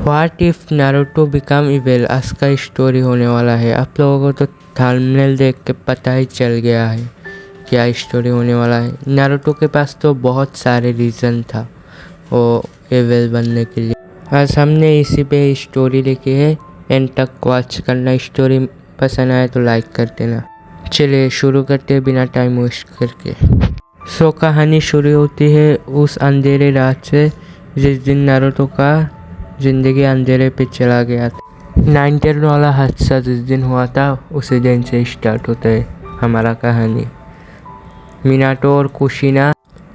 What if Naruto become evil आज का story होने वाला है। आप लोगों को तो थंबनेल देख के पता ही चल गया है क्या स्टोरी होने वाला है। नारुतो के पास तो बहुत सारे रीज़न था वो इविल बनने के लिए। आज हमने इसी पे स्टोरी लिखी है, एंड तक वॉच करना। स्टोरी पसंद आए तो लाइक कर देना। चलिए शुरू करते हैं बिना टाइम वेस्ट करके। सो कहानी शुरू होती है उस अंधेरे रात से जिस दिन नारुतो का ज़िंदगी अंधेरे पे चला गया था। 9-10 वाला हादसा जिस दिन हुआ था उसी दिन से स्टार्ट होता है हमारा कहानी। मिनाटो और कुशिना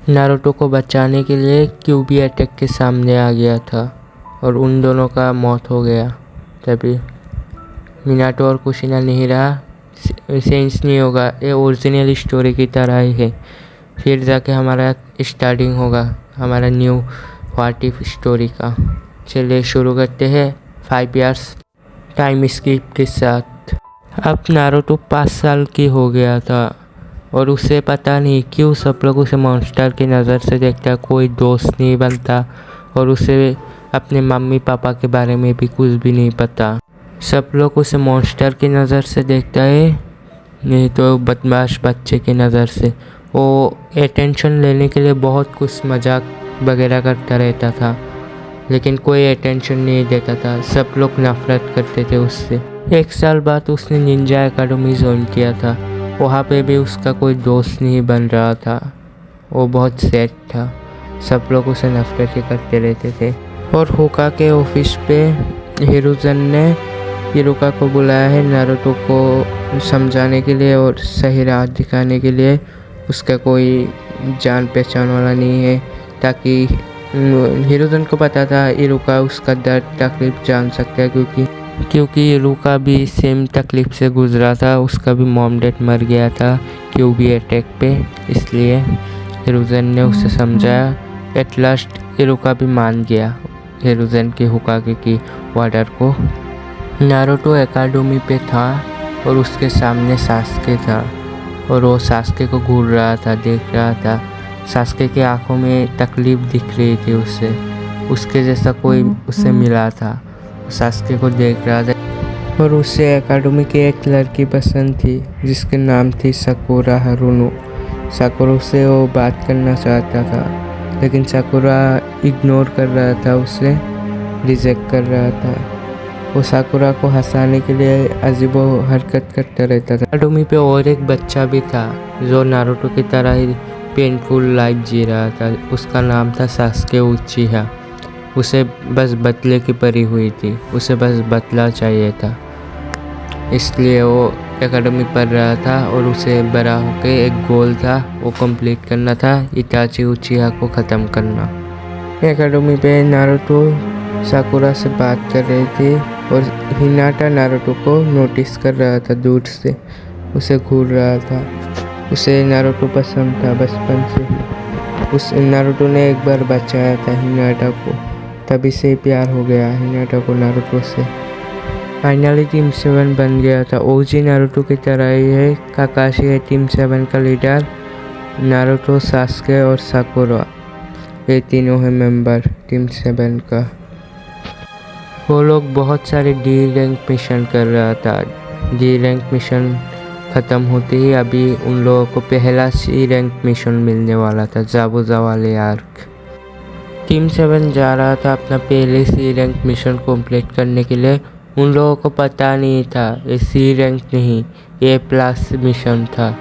नारुतो को बचाने के लिए क्यूबी अटैक के सामने आ गया था और उन दोनों का मौत हो गया। तभी मिनाटो और कुशिना नहीं रहा, सेंस नहीं होगा, ये ओरिजिनल स्टोरी की तरह ही है। फिर जाके हमारा स्टार्टिंग होगा हमारा न्यू व्हाट इफ स्टोरी का। चलिए शुरू करते हैं 5 इयर्स टाइम स्किप के साथ। अब नारुतो 5 साल की हो गया था और उसे पता नहीं क्यों सब लोग उसे मॉन्स्टर की नज़र से देखता, कोई दोस्त नहीं बनता और उसे अपने मम्मी पापा के बारे में भी कुछ भी नहीं पता। सब लोग उसे मॉन्स्टर की नज़र से देखता है, नहीं तो बदमाश बच्चे की नज़र से। वो अटेंशन लेने के लिए बहुत कुछ मजाक वगैरह करता रहता था, लेकिन कोई अटेंशन नहीं देता था। सब लोग नफरत करते थे उससे। 1 साल बाद उसने निंजा एकेडमी ज्वाइन किया था। वहाँ पे भी उसका कोई दोस्त नहीं बन रहा था, वो बहुत सैड था। सब लोग उसे नफरत ही करते रहते थे। और होका के ऑफिस पे हिरुजन ने हिरुका को बुलाया है नारुतो को समझाने के लिए और सही राह दिखाने के लिए। उसका कोई जान पहचान वाला नहीं है, ताकि हिरुजन को पता था हिरुका उसका दर्द तकलीफ जान सकता है, क्योंकि हिरुका भी सेम तकलीफ से गुजरा था। उसका भी मॉम डैड मर गया था क्यूबी अटैक पे, इसलिए हिरुजन ने उसे समझाया। एट लास्ट हिरुका भी मान गया हिरुजन की होकागे की ऑर्डर को। नारुतो एकेडमी पे था और उसके सामने सास्के था और वो सास्के को घूर रहा था, देख रहा था। सास्के की आंखों में तकलीफ दिख रही थी उसे, उसके जैसा कोई उसे मिला था। सास्के को देख रहा था और उसे एकेडमी की एक लड़की पसंद थी जिसके नाम थी साकुरा हारुनो। साकुरा से वो बात करना चाहता था, लेकिन साकुरा इग्नोर कर रहा था, उसे रिजेक्ट कर रहा था। वो साकुरा को हंसाने के लिए अजीबो हरकत करता रहता था। एकेडमी पे और एक बच्चा भी था जो नारुतो की तरह ही पेनफुल लाइफ जी रहा था। उसका नाम था सास्के उचिहा। उसे बस बदले की परी हुई थी, उसे बस बदला चाहिए था, इसलिए वो एकेडमी पढ़ रहा था और उसे बड़ा होके एक गोल था, वो कंप्लीट करना था, इताची उचिहा को ख़त्म करना। एकेडमी पे नारुतो साकुरा से बात कर रही थी और हिनाटा नारुतो को नोटिस कर रहा था दूर से, उसे घूर रहा था। उसे नारुतो पसंद था बचपन से। उस नारुतो ने एक बार बचाया था हिनाटा को, तभी से प्यार हो गया हिनाटा को नारुतो से। फाइनली टीम 7 बन गया था। ओजी नारुतो की तरह ही है। काकाशी है टीम 7 का लीडर। नारुतो, सास्के और साकुरा, ये तीनों है मेंबर टीम 7 का। वो लोग बहुत सारे डी रैंक मिशन कर रहा था। डी रैंक मिशन ख़त्म होते ही अभी उन लोगों को पहला सी रैंक मिशन मिलने वाला था, जाबुजा वाले आर्क। टीम 7 जा रहा था अपना पहले सी रैंक मिशन कंप्लीट करने के लिए। उन लोगों को पता नहीं था ये सी रैंक नहीं, ये प्लस मिशन था।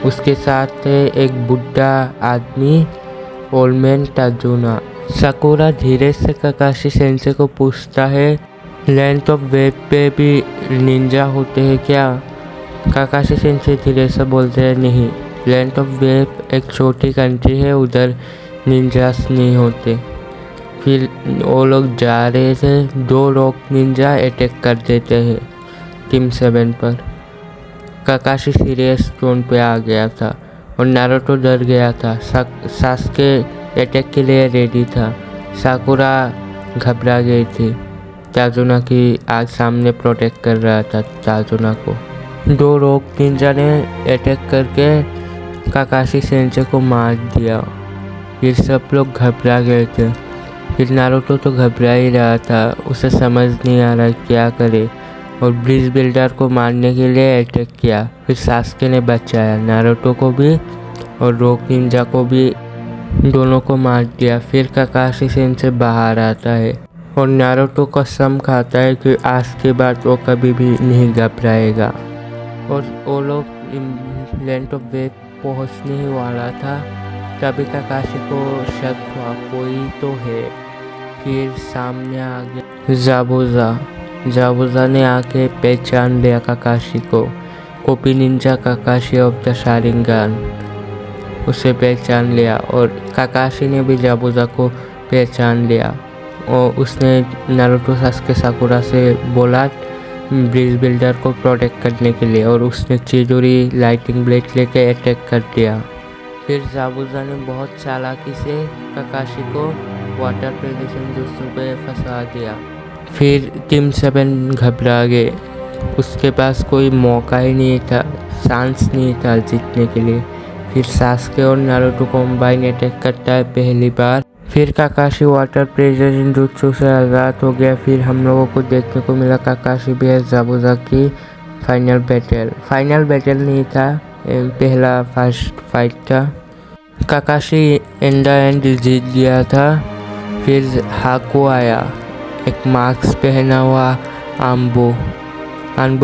उसके साथ थे एक बुढ़ा आदमी, ओल्ड ताजुना। साकुरा धीरे से काकाशी सेंसे को पूछता है, लेंथ ऑफ वेब पे भी निंजा होते हैं क्या? काकाशी सेंसे धीरे से बोलते हैं, नहीं, लेंथ ऑफ वेब एक छोटी कंट्री है, उधर निंजास नहीं होते। फिर वो लोग जा रहे थे, 2 लोग निंजा अटैक कर देते हैं टीम 7 पर। काकाशी सीरियस टोन पे आ गया था और नारुतो डर गया था। सास्के अटैक के लिए रेडी था। साकुरा घबरा गई थी। ताजुना की आग सामने प्रोटेक्ट कर रहा था ताजुना को। 2 लोग निंजा ने अटैक करके काकाशी सेंसे को मार दिया। फिर सब लोग घबरा गए थे। फिर नारुतो तो घबरा ही रहा था, उसे समझ नहीं आ रहा क्या करे, और ब्रिज बिल्डर को मारने के लिए अटैक किया। फिर सास्के ने बचाया नारुतो को भी और रोक निंजा को भी, दोनों को मार दिया। फिर काकाशी सेंसेई बाहर आता है और नारुतो कसम खाता है कि आज के बाद वो कभी भी नहीं घबराएगा। और वो लोग लैंड ऑफ वेव पहुंचने ही वाला था, तभी काकाशी को शक हुआ कोई तो है। फिर सामने आ गया जाबुजा ने आके पहचान लिया काकाशी को। Copy Ninja काकाशी of the Sharingan उसे पहचान लिया, और काकाशी ने भी जाबुजा को पहचान लिया। और उसने नारुतो सास्के साकुरा से बोला ब्रिज बिल्डर को प्रोटेक्ट करने के लिए, और उसने चिजोरी लाइटिंग ब्लेड लेके अटैक कर दिया। फिर जाबुजा ने बहुत चालाकी से काकाशी को वाटर प्रेजेशन जुत्सु पे फंसा दिया। फिर टीम 7 घबरा गए, उसके पास कोई मौका ही नहीं था, चांस नहीं था जीतने के लिए। फिर सास्के और नारुतो कॉम्बाइन अटैक करता है पहली बार। फिर काकाशी वाटर प्रेजेशन जुत्सु से आज़ाद हो गया। फिर हम लोगों को देखने को मिला काकाशी vs जाबुजा की फाइनल बैटल नहीं था, पहला फर्स्ट फाइट था। काकाशी इन द एंड जीत गया था। फिर हाको आया, एक मास्क पहना हुआ आम्बो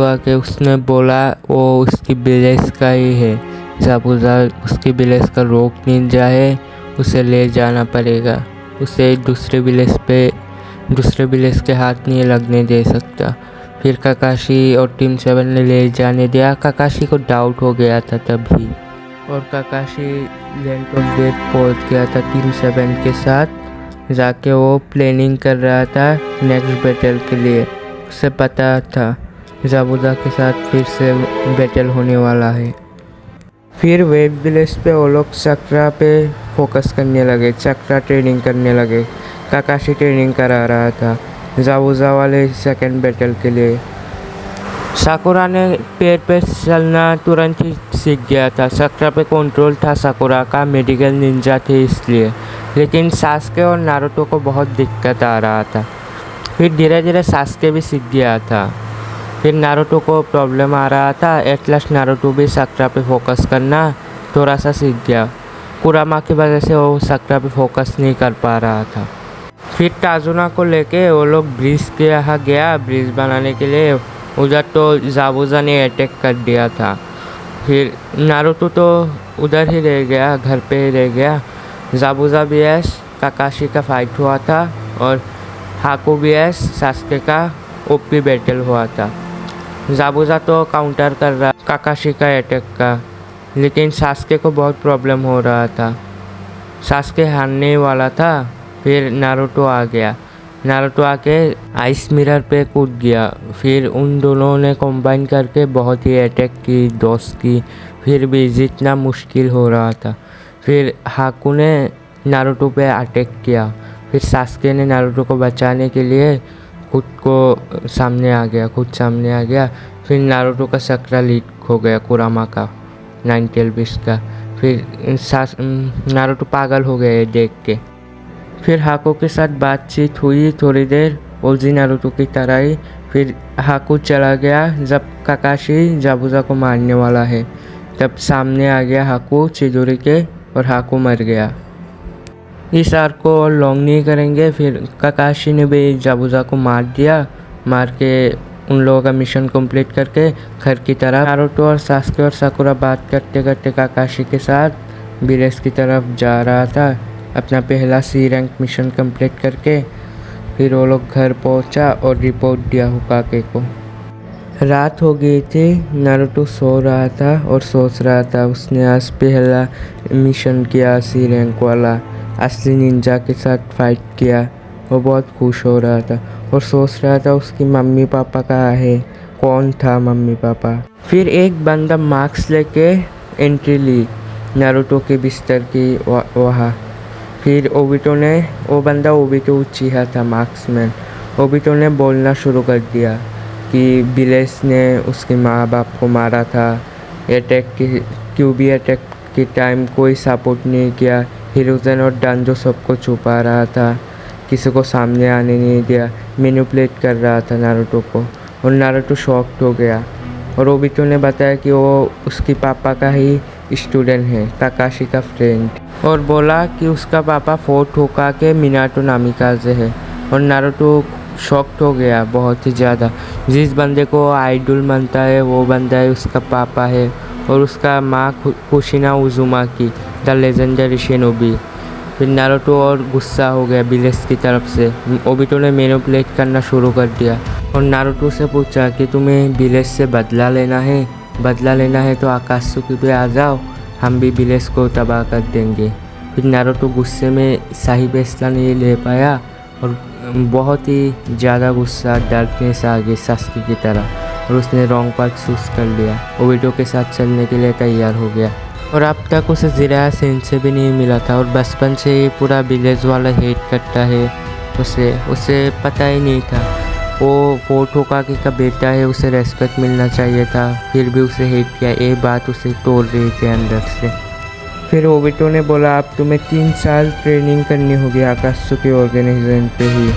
आके उसने बोला वो उसकी विलेज का ही है, जाबुजा उसकी विलेज का रोक निंजा है, उसे ले जाना पड़ेगा, उसे दूसरे विलेज के हाथ नहीं लगने दे सकता। फिर काकाशी और टीम 7 ने ले जाने दिया। काकाशी को डाउट हो गया था तभी, और काकाशी लैंड ऑफ वेव पहुंच गया था टीम 7 के साथ। जाके वो प्लानिंग कर रहा था नेक्स्ट बैटल के लिए, उसे पता था जाबुजा के साथ फिर से बैटल होने वाला है। फिर वेव विलेज पे वो लोग चक्रा पे फोकस करने लगे, चक्रा ट्रेनिंग करने लगे। काकाशी ट्रेनिंग करा रहा था जाबुजा वाले सेकंड बैटल के लिए। साकुरा ने पैर पे चलना तुरंत ही सीख गया था, चक्रा पे कंट्रोल था साकुरा का, मेडिकल निंजा थे इसलिए। लेकिन सास्के और नारुतो को बहुत दिक्कत आ रहा था। फिर धीरे धीरे सास्के भी सीख गया था। फिर नारुतो को प्रॉब्लम आ रहा था, एट लास्ट नारुतो भी चक्रा पे फोकस करना थोड़ा सा सीख गया। कुरामा की वजह से वो चक्रा पे फोकस नहीं कर पा रहा था। फिर टाजुना को लेके वो लोग ब्रिज के यहाँ गया ब्रिज बनाने के लिए। उधर तो जाबुजा ने अटैक कर दिया था। फिर नारुतो तो उधर ही रह गया, घर पे ही रह गया। जाबुजा vs काकाशी का फाइट हुआ था, और हाको vs सास्के का ओपी बैटल हुआ था। जाबुजा तो काउंटर कर रहा काकाशी का अटैक का, लेकिन सास्के को बहुत प्रॉब्लम हो रहा था, सास्के हारने वाला था। फिर नारुतो आ गया, नारुतो आके आइस मिरर पे कूद गया। फिर उन दोनों ने कंबाइन करके बहुत ही अटैक की, दोस्त की, फिर भी जीतना मुश्किल हो रहा था। फिर हाकू ने नारुतो पे अटैक किया। फिर सास्के ने नारुतो को बचाने के लिए खुद सामने आ गया। फिर नारुतो का चक्रा लीक हो गया कुरामा का, 9 टेल बीस्ट का। फिर नारुतो पागल हो गए देख के। फिर हाको के साथ बातचीत हुई थोड़ी देर, ओजी नारुतो की तरह ही। फिर हाकू चला गया जब काकाशी जाबुजा को मारने वाला है, तब सामने आ गया हाकू चिजोरी के, और हाकू मर गया। इस आर्क को और लॉन्ग नहीं करेंगे। फिर काकाशी ने भी जाबुजा को मार दिया, मार के उन लोगों का मिशन कंप्लीट करके घर की तरफ नारुतो और सास्के और साकुरा बात करते करते काकाशी के साथ विलेज की तरफ जा रहा था, अपना पहला सी रैंक मिशन कंप्लीट करके। फिर वो लोग घर पहुंचा और रिपोर्ट दिया हुकाके को। रात हो गई थी, नारुतो सो रहा था और सोच रहा था उसने आज पहला मिशन किया सी रैंक वाला, असली निंजा के साथ फाइट किया। वो बहुत खुश हो रहा था और सोच रहा था उसकी मम्मी पापा कहाँ है, कौन था मम्मी पापा। फिर एक बंदा मास्क लेके एंट्री ली नारुतो के बिस्तर की वहाँ। फिर वो बंदा ओबिटो उचिहा था, मार्क्समैन। ओबिटो ने बोलना शुरू कर दिया कि विलेज ने उसके माँ बाप को मारा था, क्यूबी अटैक के टाइम कोई सपोर्ट नहीं किया, हिरोजन और डांजो सबको छुपा रहा था, किसी को सामने आने नहीं दिया, मैनिपुलेट कर रहा था नारुतो को, और नारुतो शॉक्ड हो गया। और ओबिटो ने बताया कि वो उसकी पापा का ही स्टूडेंट है, ताकाशी का फ्रेंड, और बोला कि उसका पापा फोर्ट होकागे मिनाटो नामिकाजे है। और नारुतो शॉक्ड हो गया बहुत ही ज़्यादा। जिस बंदे को आइडल मानता है वो बंदा है उसका पापा है, और उसका माँ कुशिना उजुमाकी, द लेजेंडरी शिनोबी। फिर नारुतो और गुस्सा हो गया बिलेस की तरफ से। ओबिटो ने मैनिपुलेट करना शुरू कर दिया और नारुतो से पूछा कि तुम्हें बिलेस से बदला लेना है तो आकात्सुकी पे आ जाओ, हम भी बिलेस को तबाह कर देंगे। फिर नारुतो गुस्से में सही फैसला नहीं ले पाया और बहुत ही ज़्यादा गुस्सा, डार्कनेस आ गई सास्की की तरह, और उसने रॉन्ग पाथ चूज कर लिया। ओबिटो के साथ चलने के लिए तैयार हो गया। और अब तक उसे जिराया सेंसे भी नहीं मिला था, और बचपन से ही पूरा विलेज वाला हेट करता है उसे पता ही नहीं था वो फोर्ट होकागे का बेटा है, उसे रेस्पेक्ट मिलना चाहिए था, फिर भी उसे हेट किया। ये बात उसे तोड़ रही थी अंदर से। फिर ओबिटो ने बोला अब तुम्हें 3 साल ट्रेनिंग करनी होगी आकात्सुकी ऑर्गेनाइजेशन पे ही,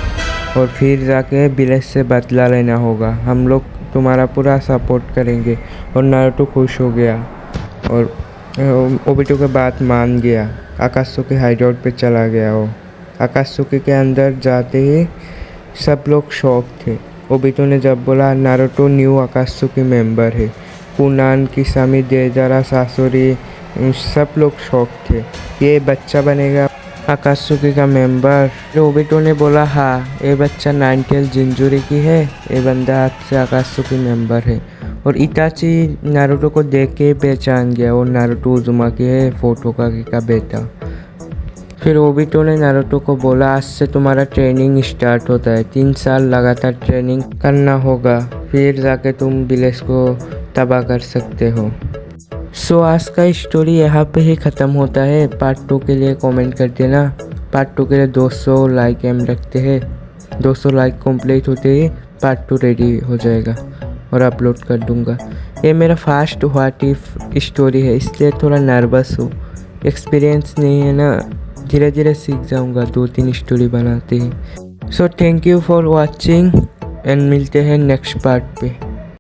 और फिर जाके बिलेज से बदला लेना होगा, हम लोग तुम्हारा पूरा सपोर्ट करेंगे। और नारुतो खुश हो गया और ओबिटो की बात मान गया। आकात्सुकी हाइडआउट पे चला गया। वो आकात्सुकी के अंदर जाते ही सब लोग शॉक थे। ओबिटो ने जब बोला नारुतो न्यू आकात्सुकी मेंबर है, कुनान, किसामी, डेजारा, सासोरी, सब लोग शॉक थे, ये बच्चा बनेगा आकात्सुकी का मेंबर। ओबिटो ने बोला हाँ, ये बच्चा 9 टेल जिंजुरी की है, ये बंदा आज से आकात्सुकी मेंबर है। और इताची नारुतो को देख के पहचान गया, और नारुतो उजुमाकी है, फोर्ट होकागे का बेटा। फिर ओबिटो ने नारुतो को बोला आज से तुम्हारा ट्रेनिंग स्टार्ट होता है, 3 साल लगातार ट्रेनिंग करना होगा, फिर जाके तुम विलेज को तबाह कर सकते हो। सो आज का स्टोरी यहाँ पे ही ख़त्म होता है। पार्ट 2 के लिए कमेंट कर देना। पार्ट 2 के लिए 200 लाइक एम रखते हैं। 200 लाइक कंप्लीट होते ही पार्ट 2 रेडी हो जाएगा और अपलोड कर दूंगा। ये मेरा फर्स्ट व्हाट इफ स्टोरी है, इसलिए थोड़ा नर्वस हूँ, एक्सपीरियंस नहीं है ना, धीरे धीरे सीख जाऊंगा 2-3 स्टोरी बनाते ही। So thank you for watching and मिलते हैं नेक्स्ट पार्ट पे।